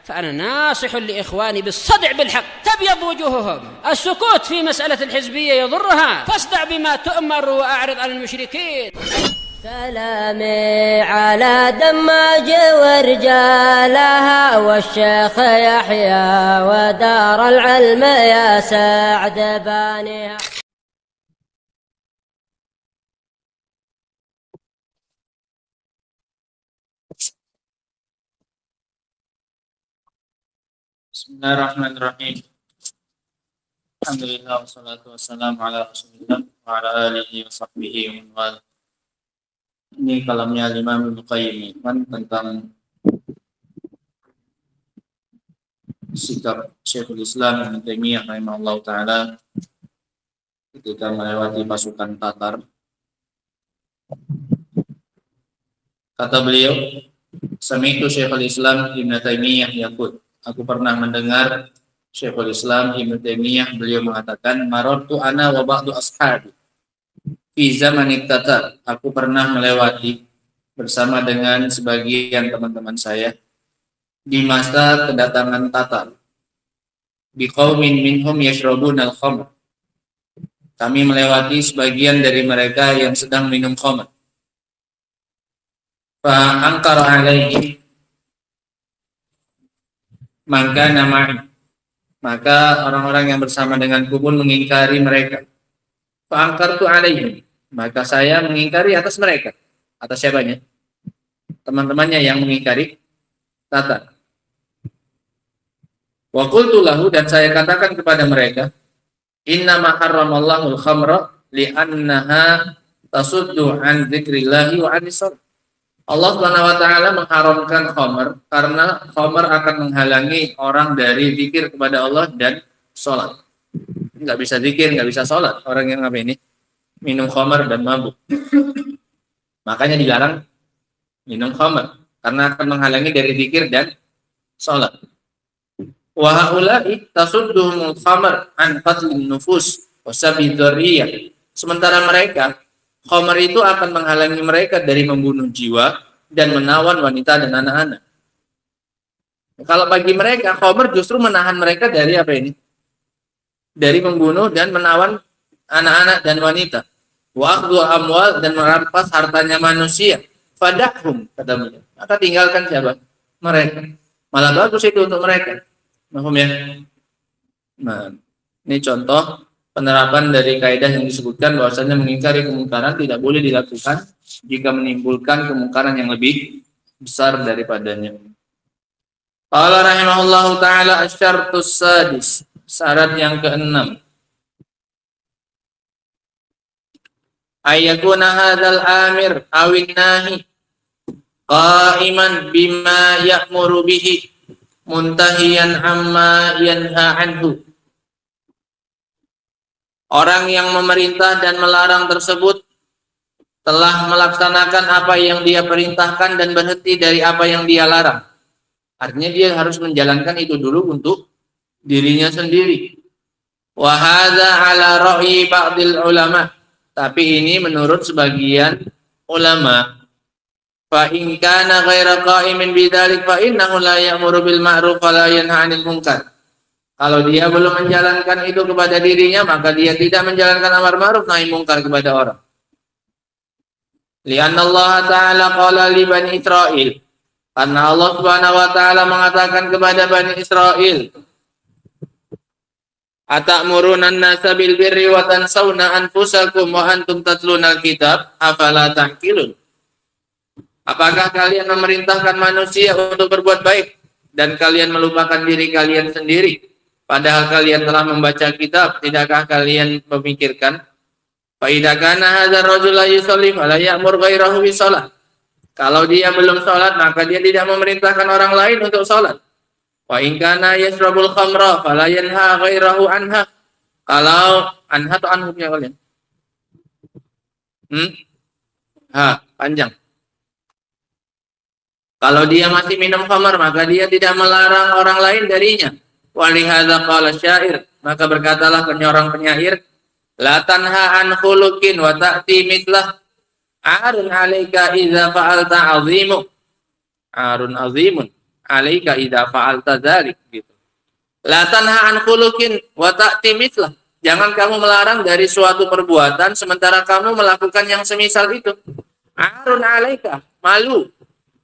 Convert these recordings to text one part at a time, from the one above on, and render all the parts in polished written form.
فأنا ناصح لإخواني بالصدع بالحق تبيض وجوههم. السكوت في مسألة الحزبية يضرها، فاصدع بما تؤمر وأعرض عن المشركين. سلامي على دماج ورجالها والشيخ يحيى ودار العلم يا سعد بانيها. Bismillahirrahmanirrahim. Alhamdulillah wassalatu wassalamu ala Rasulillah wa ala alihi wa sahbihi wa man wala. Ini kalamnya Imam Ibnu Qayyim tentang sikap Syekhul Islam Ibnu Taimiyah rahimahullah taala ketika melewati pasukan Tatar. Kata beliau, sami'tu Syekhul Islam Ibnu Taimiyah yaqul, aku pernah mendengar Syekhul Islam Ibnu Taimiyah beliau mengatakan, marartu ana wa ba'du ashabi fi zamanit Tatar, aku pernah melewati bersama dengan sebagian teman-teman saya di masa kedatangan Tatar. Biqaumin minhum yashrabuna al-khamr, kami melewati sebagian dari mereka yang sedang minum khamr. Fa ankara alaihim maka orang-orang yang bersama denganku pun mengingkari mereka. Fa angkartu alaihim, maka saya mengingkari atas mereka. Atas siapanya? Teman-temannya yang mengingkari Tatar. Wa qultu lahu, dan saya katakan kepada mereka, inna ma harramallahu al-khamra li'annaha tasuddu an dzikrillahi wa anis shalah. Allah Subhanahu wa taala mengharamkan khamr karena khamr akan menghalangi orang dari zikir kepada Allah dan sholat. Nggak bisa zikir, nggak bisa sholat orang yang apa ini? Minum khamr dan mabuk. Makanya dilarang minum khamr karena akan menghalangi dari zikir dan sholat. Wa haula'i tasudduhumul khamr an qatlin nufus wa sabi dzarriyah. Sementara mereka, khamr itu akan menghalangi mereka dari membunuh jiwa dan menawan wanita dan anak-anak. Kalau bagi mereka, khamr justru menahan mereka dari apa ini? Dari membunuh dan menawan anak-anak dan wanita. Wa akhdhu amwal, dan merampas hartanya manusia. Fadahum, kata beliau. Maka tinggalkan siapa? Mereka. Malah bagus itu untuk mereka. Paham ya? Nah, ini contoh penerapan dari kaidah yang disebutkan bahwasanya mengingkari kemungkaran tidak boleh dilakukan jika menimbulkan kemungkaran yang lebih besar daripadanya. Qala rahimahullahu taala asy-syartus sadis, syarat yang keenam. Ayyakuna hadzal amir awin nahi qa'iman bima ya'muru bihi muntahiyan amma yanha anhu. Orang yang memerintah dan melarang tersebut telah melaksanakan apa yang dia perintahkan dan berhenti dari apa yang dia larang. Artinya dia harus menjalankan itu dulu untuk dirinya sendiri. Wa hadza ala ra'yi ba'dil ulama. Tapi ini menurut sebagian ulama. Fa in kana ghaira qa'imin bidzalik fa innahu la ya'muru bil ma'ruf wa la yanha 'anil munkar. Kalau dia belum menjalankan itu kepada dirinya, maka dia tidak menjalankan amar ma'ruf nahi mungkar kepada orang. Lianna Allah Ta'ala qala li Bani Israel. Karena Allah Subhanahu wa taala mengatakan kepada Bani Israel, Atamuruna an-nasa bil birri wa tansawna anfusakum wa antum tatlunal kitab afala ta'qilun. Apakah kalian memerintahkan manusia untuk berbuat baik dan kalian melupakan diri kalian sendiri? Padahal kalian telah membaca kitab, tidakkah kalian memikirkan? Fa idza kana hadzal rajul la yusalli fala ya'mur ghairahu bis shalah. Kalau dia belum salat, maka dia tidak memerintahkan orang lain untuk salat. Wa in kana yashrabul khamra fala yanha ghairahu anha. Kalau anha atau anhu punya kalian? Panjang. Kalau dia masih minum khamar, maka dia tidak melarang orang lain darinya. Walihadza qala syair, maka berkatalah penyair, la tanha an khuluqin wa ta'ti mithlah arun 'alaika idza fa'alta 'azimu. Arun 'azimun 'alaika idza fa'alta dzalik gitu. La tanha an khuluqin wa ta'ti mithlah. Jangan kamu melarang dari suatu perbuatan sementara kamu melakukan yang semisal itu. Arun 'alaika, malu.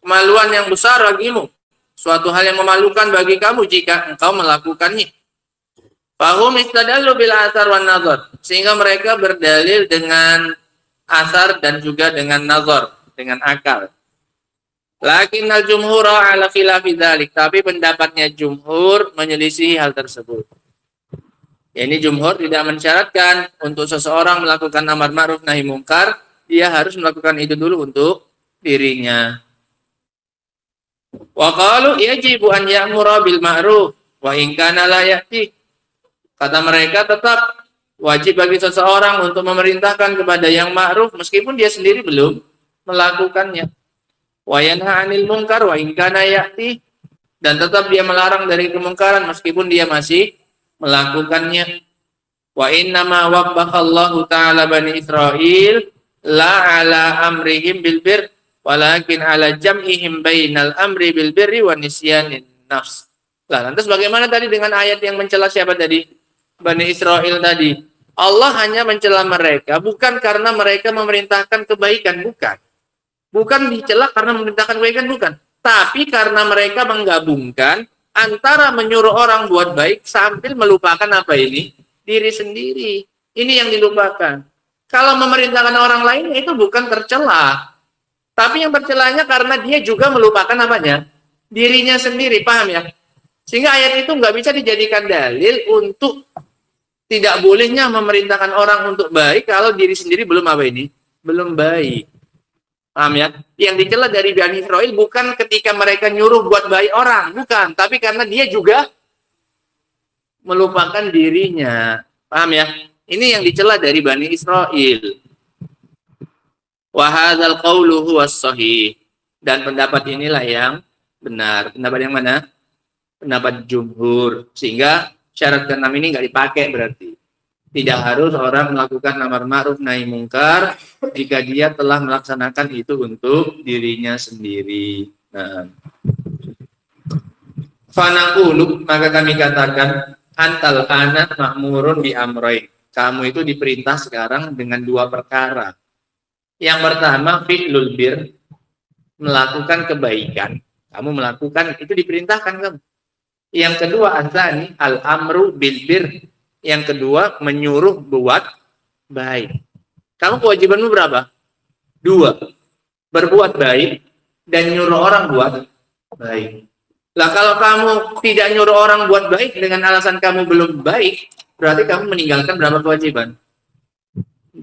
Kemaluan yang besar bagimu. Suatu hal yang memalukan bagi kamu jika engkau melakukannya. Fahum istadallu bil athar wan nazar. Sehingga mereka berdalil dengan asar dan juga dengan nazar, dengan akal. Lakinnal jumhura ala khilafi dzalik, tapi pendapatnya jumhur menyelisihi hal tersebut. Ya, ini jumhur tidak mensyaratkan untuk seseorang melakukan amar ma'ruf nahi mungkar, dia harus melakukan itu dulu untuk dirinya. Wa qalu yajibu an ya'mura bil ma'ruf wa in kana la ya'ti. Kata mereka tetap wajib bagi seseorang untuk memerintahkan kepada yang ma'ruf meskipun dia sendiri belum melakukannya. Wa yanha 'anil munkar wa in kana ya'ti, dan tetap dia melarang dari kemungkaran meskipun dia masih melakukannya. Wa inna ma wabbakhallahu ta'ala bani Israil la ala amrihim bil bir walakin ala jam'ihim bainal amri bil birri wa nisyanin nafs. Lah, lantas bagaimana tadi dengan ayat yang mencela siapa tadi? Bani Israil tadi. Allah hanya mencela mereka bukan karena mereka memerintahkan kebaikan, bukan. Bukan dicela karena memerintahkan kebaikan, bukan. Tapi karena mereka menggabungkan antara menyuruh orang buat baik sambil melupakan apa ini? Diri sendiri. Ini yang dilupakan. Kalau memerintahkan orang lain itu bukan tercela. Tapi yang tercelanya karena dia juga melupakan apanya? Dirinya sendiri, paham ya? Sehingga ayat itu nggak bisa dijadikan dalil untuk tidak bolehnya memerintahkan orang untuk baik kalau diri sendiri belum apa ini? Belum baik. Paham ya? Yang dicela dari Bani Israil bukan ketika mereka nyuruh buat baik orang, bukan. Tapi karena dia juga melupakan dirinya. Paham ya? Ini yang dicela dari Bani Israil. Wa hadzal qaulu huwas shahih. Dan pendapat inilah yang benar. Pendapat yang mana? Pendapat jumhur. Sehingga syarat ke-6 ini nggak dipakai berarti. Tidak harus orang melakukan amar ma'ruf nahi mungkar jika dia telah melaksanakan itu untuk dirinya sendiri. Nah, fanaqulu, maka kami katakan antal ana ma'murun bi amrain. Kamu itu diperintah sekarang dengan dua perkara. Yang pertama fi'lul bir, melakukan kebaikan. Kamu melakukan itu diperintahkan kamu. Yang kedua azani al-amru bil bir. Yang kedua, menyuruh buat baik. Kamu kewajibanmu berapa? 2. Berbuat baik dan nyuruh orang buat baik. Lah kalau kamu tidak nyuruh orang buat baik dengan alasan kamu belum baik, berarti kamu meninggalkan berapa kewajiban? 2.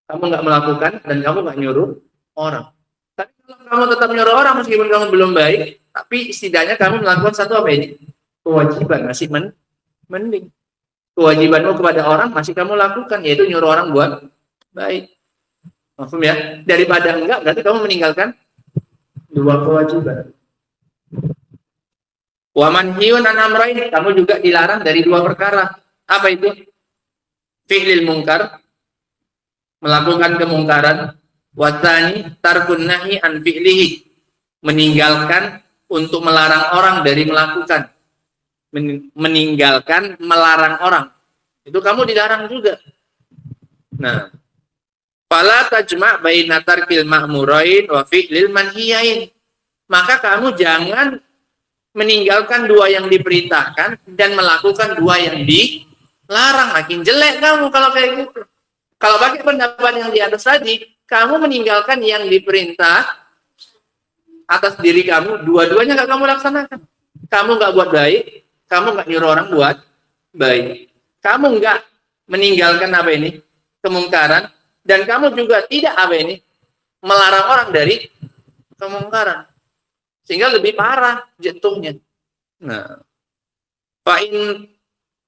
Kamu nggak melakukan dan kamu nggak nyuruh orang. Tapi kalau kamu tetap nyuruh orang meskipun kamu belum baik, tapi setidaknya kamu melakukan satu apa ini? Kewajiban, masih mending. Kewajibanmu kepada orang masih kamu lakukan, yaitu nyuruh orang buat baik. Maksud ya? Daripada enggak, berarti kamu meninggalkan 2 kewajiban. Wa manhiyun an amrain, kamu juga dilarang dari 2 perkara. Apa itu? Fi'lil mungkar, melakukan kemungkaran. Wa tsani tarkun nahi an fi'lihi, meninggalkan untuk melarang orang dari melakukan. Meninggalkan melarang orang itu kamu dilarang juga. Nah, fala tajma' baina tarkil ma'murain wa fi'lil manhiyain, maka kamu jangan meninggalkan 2 yang diperintahkan dan melakukan 2 yang dilarang. Makin jelek kamu kalau kayak gitu. Kalau pakai pendapat yang di atas tadi, kamu meninggalkan yang diperintah atas diri kamu, dua-duanya nggak kamu laksanakan. Kamu nggak buat baik, kamu nggak nyuruh orang buat baik. Kamu nggak meninggalkan apa ini? Kemungkaran. Dan kamu juga tidak apa ini? Melarang orang dari kemungkaran. Sehingga lebih parah jatuhnya. Nah, fa'in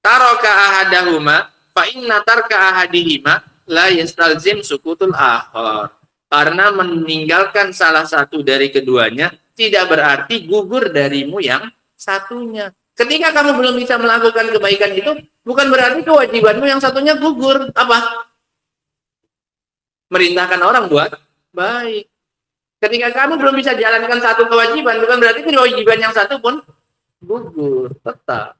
taraka ahadahuma fa'inna tarka ahadihima la yastalzim sukutul akhar. Karena meninggalkan salah satu dari keduanya tidak berarti gugur darimu yang satunya. Ketika kamu belum bisa melakukan kebaikan itu, bukan berarti kewajibanmu yang satunya gugur. Apa? Merintahkan orang buat baik. Ketika kamu belum bisa jalankan satu kewajiban, bukan berarti kewajiban yang satu pun gugur, tetap.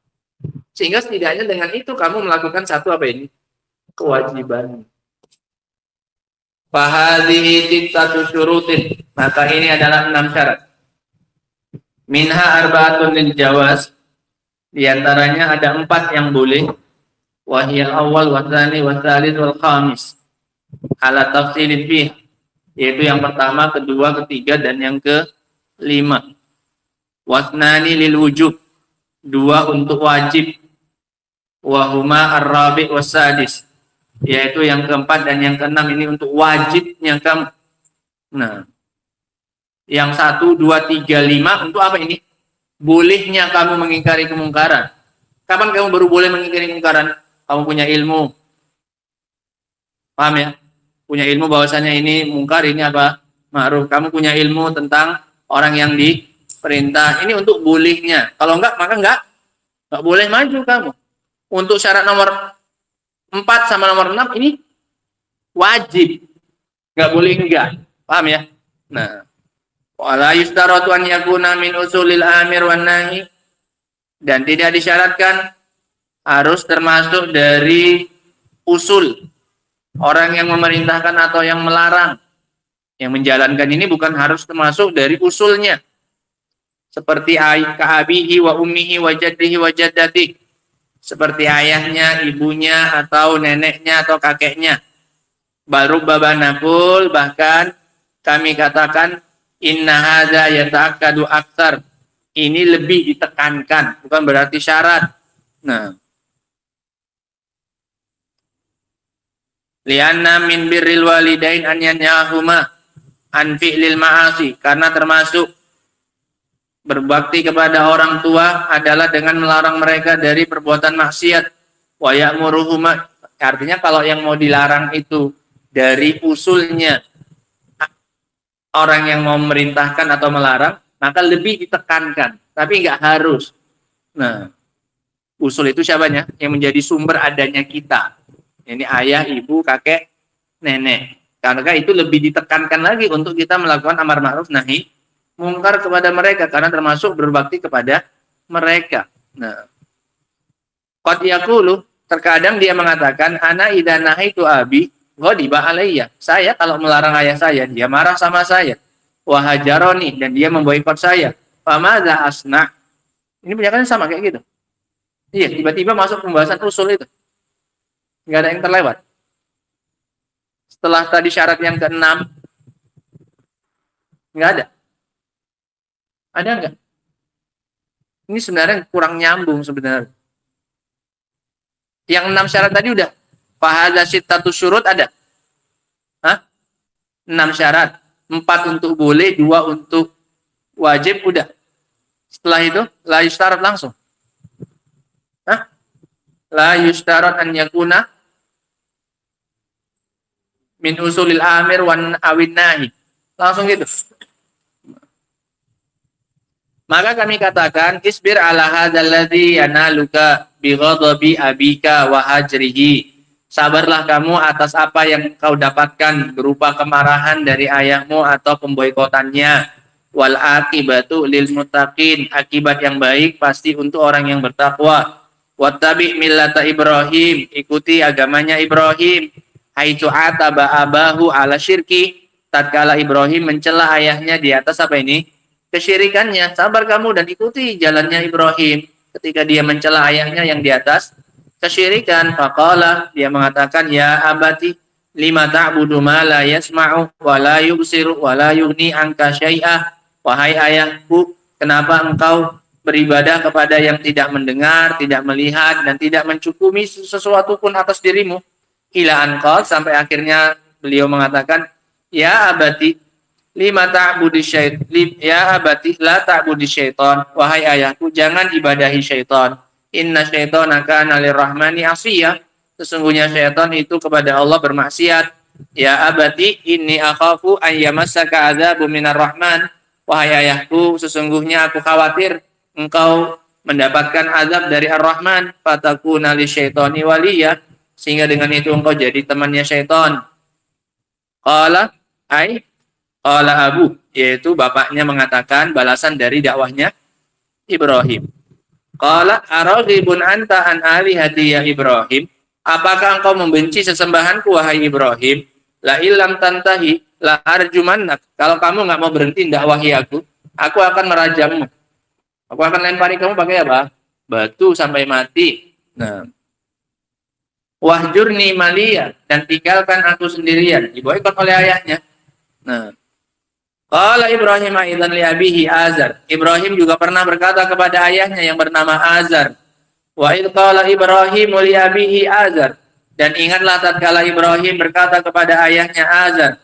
Sehingga setidaknya dengan itu kamu melakukan satu apa ini? Kewajiban. Fahadhihi sittatu syurutin. Maka ini adalah 6 syarat. Minha arba'atun lil jawaz. Di antaranya ada 4 yang boleh. Wahiyal awal, wasani, wasalid, wal khamis. Ala tafsilin fih. Yaitu yang pertama, kedua, ketiga, dan yang kelima. Wasnani lil wujub. 2 untuk wajib. Wahuma ar-rabi' wasadis. Yaitu yang keempat dan yang keenam ini untuk wajibnya kamu. Nah, yang 1, 2, 3, 5 untuk apa ini? Bolehnya kamu mengingkari kemungkaran. Kapan kamu baru boleh mengingkari kemungkaran? Kamu punya ilmu. Paham ya? Punya ilmu bahwasanya ini mungkar, ini apa? Ma'ruf. Kamu punya ilmu tentang orang yang diperintah. Ini untuk bolehnya. Kalau enggak, maka enggak boleh maju kamu. Untuk syarat nomor 4 sama nomor 6 ini wajib. Enggak boleh enggak. Paham ya? Nah, wala yustaratu an yakuna min usulil amir wan nahi, dan tidak disyaratkan harus termasuk dari usul orang yang memerintahkan atau yang melarang. Yang menjalankan ini bukan harus termasuk dari usulnya. Seperti ka'abihi wa ummihi wa jaddihi wa jaddatihi. Seperti ayahnya, ibunya, atau neneknya, atau kakeknya. Baru babanakul, bahkan kami katakan inna hadza yata'akkadu aktsar. Ini lebih ditekankan, bukan berarti syarat. Nah, lianna min birril walidain an yanhahuma an fi'lil ma'asi, karena termasuk berbakti kepada orang tua adalah dengan melarang mereka dari perbuatan maksiat. Wa ya'muruhuma, artinya kalau yang mau dilarang itu dari usulnya orang yang mau memerintahkan atau melarang, maka lebih ditekankan, tapi enggak harus. Nah, usul itu siapanya? Yang menjadi sumber adanya kita. Ini ayah, ibu, kakek, nenek. Karena itu lebih ditekankan lagi untuk kita melakukan amar ma'ruf nahi mungkar kepada mereka, karena termasuk berbakti kepada mereka. Nah, qad yaqulu, terkadang dia mengatakan ana idza nahaitu abi ghadiba alayya. Saya kalau melarang ayah saya, dia marah sama saya. Wa hajaroni, dan dia memboikot saya. Famadza asna? Ini penjelasannya sama kayak gitu. Iya, tiba-tiba masuk pembahasan usul itu. Enggak ada yang terlewat. Setelah tadi syarat yang ke-6, enggak ada. Ada enggak? Ini sebenarnya kurang nyambung sebenarnya. Yang 6 syarat tadi udah. Fahadza sittatu syurut ada. Hah? 6 syarat. 4 untuk boleh, 2 untuk wajib udah. Setelah itu la yustarat langsung. Hah? La yustarat an yakuna min usulil amir wan awin nahi. Langsung gitu. Maka kami katakan isbir ala hadzal ladzi yanaluka bi ghadabi abika wa hajrihi. Sabarlah kamu atas apa yang kau dapatkan berupa kemarahan dari ayahmu atau pemboikotannya. Wal akibatu lil muttaqin. Akibat yang baik pasti untuk orang yang bertakwa. Wattabi millata Ibrahim. Ikuti agamanya Ibrahim. Haitsu ataba abahu ala syirki. Tatkala Ibrahim mencela ayahnya di atas apa ini? Kesyirikannya. Sabar kamu dan ikuti jalannya Ibrahim ketika dia mencela ayahnya yang di atas kesyirikan. Faqala, dia mengatakan, ya abati lima ta'budu ma la yasma'u wa la yubsiru wa la yughni anka syai'ah. Wahai ayahku, kenapa engkau beribadah kepada yang tidak mendengar, tidak melihat, dan tidak mencukupi sesuatu pun atas dirimu? Ila anqad, sampai akhirnya beliau mengatakan, ya abati lima ta'budi syaitan, ya abati la ta'budi syaitan. Wahai ayahku, jangan ibadahi syaitan. Inna syaitana kana lirrahmani asiyah. Sesungguhnya syaitan itu kepada Allah bermaksiat. Ya abati inni akhafu an yamassaka adzabu minar rahman. Wahai ayahku, sesungguhnya aku khawatir engkau mendapatkan azab dari Ar-Rahman. Fatakuna lisyaitani waliyah, sehingga dengan itu engkau jadi temannya syaitan. Qala Qala Abu, yaitu bapaknya mengatakan balasan dari dakwahnya Ibrahim. Qala araghibun anta an alihati ya Ibrahim? Apakah engkau membenci sesembahanku wahai Ibrahim? La illam tantahi la arjumannak. Kalau kamu nggak mau berhenti dakwahi aku akan merajammu. Aku akan lempari kamu pakai apa? Batu sampai mati. Nah, wahjurni maliya, dan tinggalkan aku sendirian. Diboikot oleh ayahnya. Nah, qala Ibrahim aidan li abihi Azar. Ibrahim juga pernah berkata kepada ayahnya yang bernama Azar. Wa id qala Ibrahim li abihi Azar. Dan ingatlah tatkala Ibrahim berkata kepada ayahnya Azar,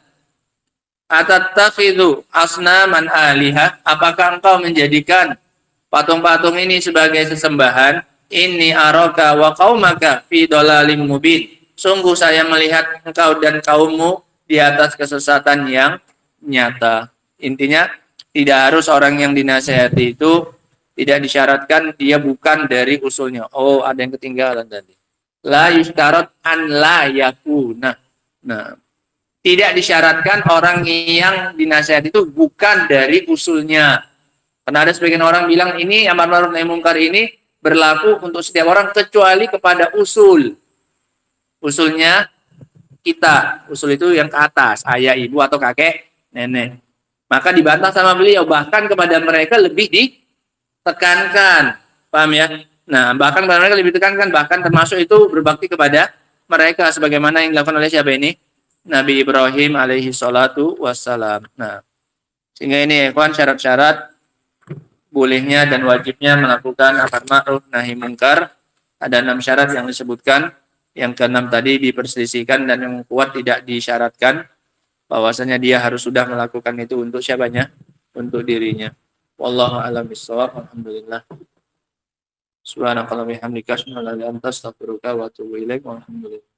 atattakhidhu asnaman aliha? Apakah engkau menjadikan patung-patung ini sebagai sesembahan? Inni araka wa qaumaka fi dhalalim mubin. Sungguh saya melihat engkau dan kaummu di atas kesesatan yang nyata. Intinya, tidak harus orang yang dinasihati itu tidak disyaratkan dia bukan dari usulnya. Oh, ada yang ketinggalan tadi. La yushtarat an la yakuna. Nah, tidak disyaratkan orang yang dinasihati itu bukan dari usulnya. Karena ada sebagian orang bilang ini amar ma'ruf nahi munkar ini berlaku untuk setiap orang kecuali kepada usul. Usulnya kita. Usul itu yang ke atas, ayah, ibu, atau kakek, nenek. Maka dibantah sama beliau, bahkan kepada mereka lebih ditekankan. Paham ya? Nah, bahkan kepada mereka lebih ditekankan, bahkan termasuk itu berbakti kepada mereka sebagaimana yang dilakukan oleh siapa ini? Nabi Ibrahim alaihi salatu wassalam. Nah, sehingga ini ikhwan syarat-syarat bolehnya dan wajibnya melakukan amar ma'ruf nahi munkar. Ada 6 syarat yang disebutkan. Yang ke-6 tadi diperselisihkan dan yang kuat tidak disyaratkan. Bahwasanya dia harus sudah melakukan itu untuk siapanya? Untuk dirinya. Wallahu a'lam bishawab. Alhamdulillah. Subhanakallahumma wa bihamdika asyhadu an la ilaha illa anta astaghfiruka wa atubu ilaik. Walhamdulillah.